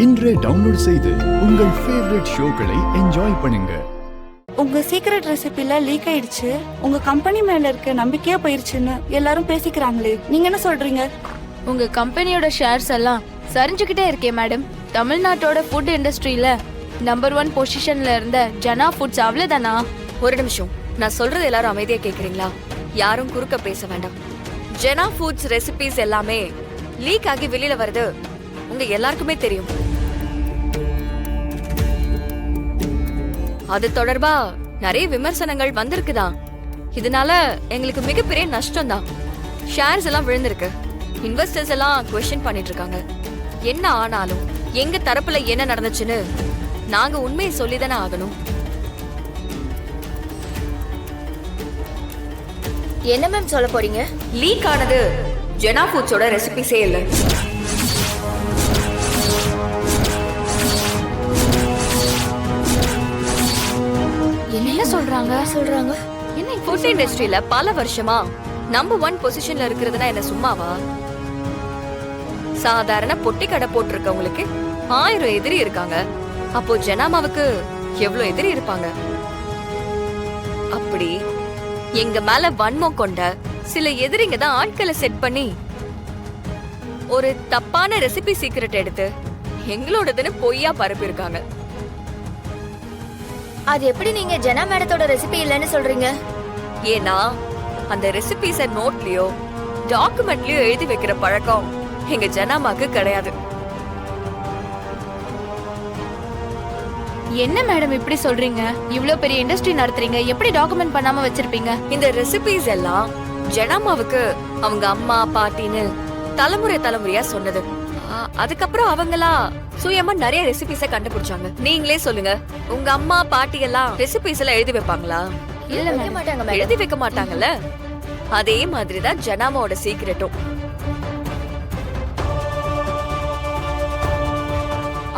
இன்றே டவுன்லோட் செய்து உங்கள் ஃபேவரட் ஷோக்களை என்ஜாய் பண்ணுங்க. உங்க சீக்ரெட் ரெசிபில லீக் ஆயிடுச்சு, உங்க கம்பெனி மேல இருக்க நம்பிக்கையா போயிருச்சுன்னு எல்லாரும் பேசிக்கிறாங்களே, நீங்க என்ன சொல்றீங்க? உங்க கம்பெனியோட ஷேர்ஸ் எல்லாம் சரிஞ்சுக்கிட்டே இருக்கே மேடம். தமிழ்நாட்டோட ஃபுட் இண்டஸ்ட்ரியில நம்பர் 1 பொசிஷன்ல இருந்த ஜனா ஃபுட்ஸ் அவ்வளவுதானா? ஒரு நிமிஷம், நான் சொல்றது எல்லாரும் அமைதியா கேக்குறீங்களா? யாரும் குறுக்க பேச வேண்டாம். ஜனா ஃபுட்ஸ் ரெசிபிஸ் எல்லாமே லீக் ஆகி வெளியில வருது உங்க எல்லாருக்குமே தெரியும். அது தொடர்பா நிறைய விமர்சனங்கள் வந்திருக்குதான். இதனால எங்களுக்கு மிகப்பெரிய நஷ்டம் தான். ஷேர்ஸ் எல்லாம் விழுந்திருக்கு. இன்வெஸ்டர்ஸ் எல்லாம் குவெஸ்சன் பண்ணிட்டு இருக்காங்க. என்ன ஆனாலும் எங்க தரப்புல என்ன நடந்துச்சுன்னு நாங்க உண்மையை சொல்லிதானே ஆகணும். என்ன மேம் சொல்ல போறீங்க? லீக் ஆனது ஜனா ஃபுட்ஸோட ரெசிபிஸே இல்ல. என்ன சொல்றாங்க? என்ன ஃபுட் இண்டஸ்ட்ரியில பல வருஷமா நம்பர் 1 பொசிஷன்ல இருக்கிறதுனா என்ன சும்மாவா? சாதாரண பொட்டி கடை போட்டிருக்கவங்களுக்கு 1000 எதிரி இருக்காங்க. அப்போ ஜனாமாவுக்கு எவ்வளவு எதிரி இருப்பாங்க? அப்படி எங்க மேல வன்மம் கொண்ட சில எதிரிங்க தான் ஆட்களை செட் பண்ணி ஒரு தப்பான ரெசிபி சீக்ரெட் எடுத்து எங்களோடதுன்னு பொய்யா பரப்பி இருக்காங்க. அது எப்படி நீங்க ஜனா மேடத்தோட ரெசிபி இல்லன்னு சொல்றீங்க? ஏன்னா அந்த ரெசிபிஸ நோட்லயோ டாக்குமெண்ட்லயோ எழுதி வைக்கிற பழக்கம் எங்க ஜனாமாக்கு கிடையாது. என்ன மேடம் இப்படி சொல்றீங்க? இவ்ளோ பெரிய இண்டஸ்ட்ரி நடத்துறீங்க, எப்படி டாக்குமெண்ட் பண்ணாம வச்சிருப்பீங்க? இந்த ரெசிபிஸ் எல்லாம் ஜனாமாவுக்கு அவங்க அம்மா பாட்டின்னு தலைமுறை தலைமுறையா சொன்னது. அதுக்கப்புறம் அவங்களா சுயமா நிறைய ரெசிபிஸ கண்டுபிடிச்சாங்க. நீங்களே சொல்லுங்க, உங்க அம்மா பாட்டி எல்லாம் ரெசிபிஸ் எல்லாம் எழுதி வைப்பாங்களா? இல்ல வைக்க மாட்டாங்க. எழுதி வைக்க மாட்டாங்கல்ல. அதே மாதிரிதான் ஜனாமாவோட சீக்ரெட்டும்.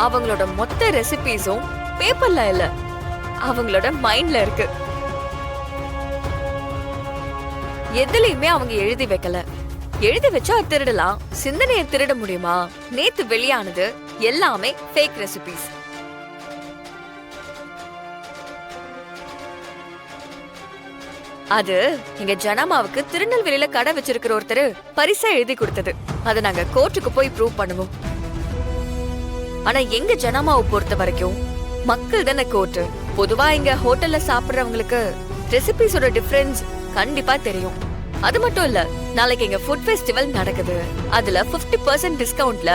அவங்களோட மொத்த ரெசிபிஸும் பேப்பர்ல இல்ல, அவங்களோட மைண்ட்ல இருக்கு. எதுலயுமே அவங்க எழுதி வைக்கல. எழுதி வச்சா திருடலாம், சிந்தனையை திருட முடியுமா? நேத்து வெளியானது எல்லாமே ஃபேக் ரெசிபிஸ். அது எங்க ஜனாமாவுக்கு திருநெல்வேலியில கடை வச்சிருக்கிற ஒருத்தர் பரிசா எழுதி கொடுத்தது. அதை நாங்க கோர்ட்டுக்கு போய் ப்ரூவ் பண்ணுவோம். ஆனா எங்க ஜனாமாவை பொறுத்த வரைக்கும் மக்கள் தானே கோர்ட்டு. பொதுவா இங்க ஹோட்டல்ல சாப்பிடுறவங்களுக்கு ரெசிபிஸோட டிஃபரன்ஸ் கண்டிப்பா தெரியும். அது மட்டும் இல்ல, நாளைக்கு எங்க ஃபுட் ஃபெஸ்டிவல் நடக்குது. அதுல 50% டிஸ்கவுண்ட்ல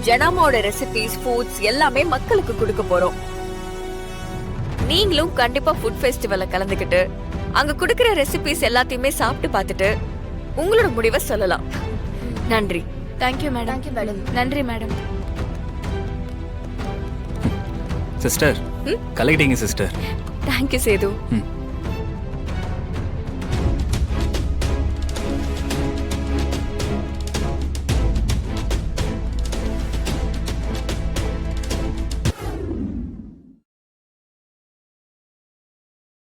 ஜனாமாவோட ரெசிபிஸ் ஃபுட்ஸ் எல்லாமே மக்களுக்கு கொடுக்க போறோம். நீங்களும் கண்டிப்பா ஃபுட் ஃபெஸ்டிவல்ல கலந்துக்கிட்டு அங்க கொடுக்கிற ரெசிபிஸ் எல்லாத்தையுமே சாப்பிட்டு பார்த்துட்டு உங்களோட முடிவை சொல்லலாம். நன்றி. Thank you madam. நன்றி மேடம். Sister, collecting sister. Thank you Setu.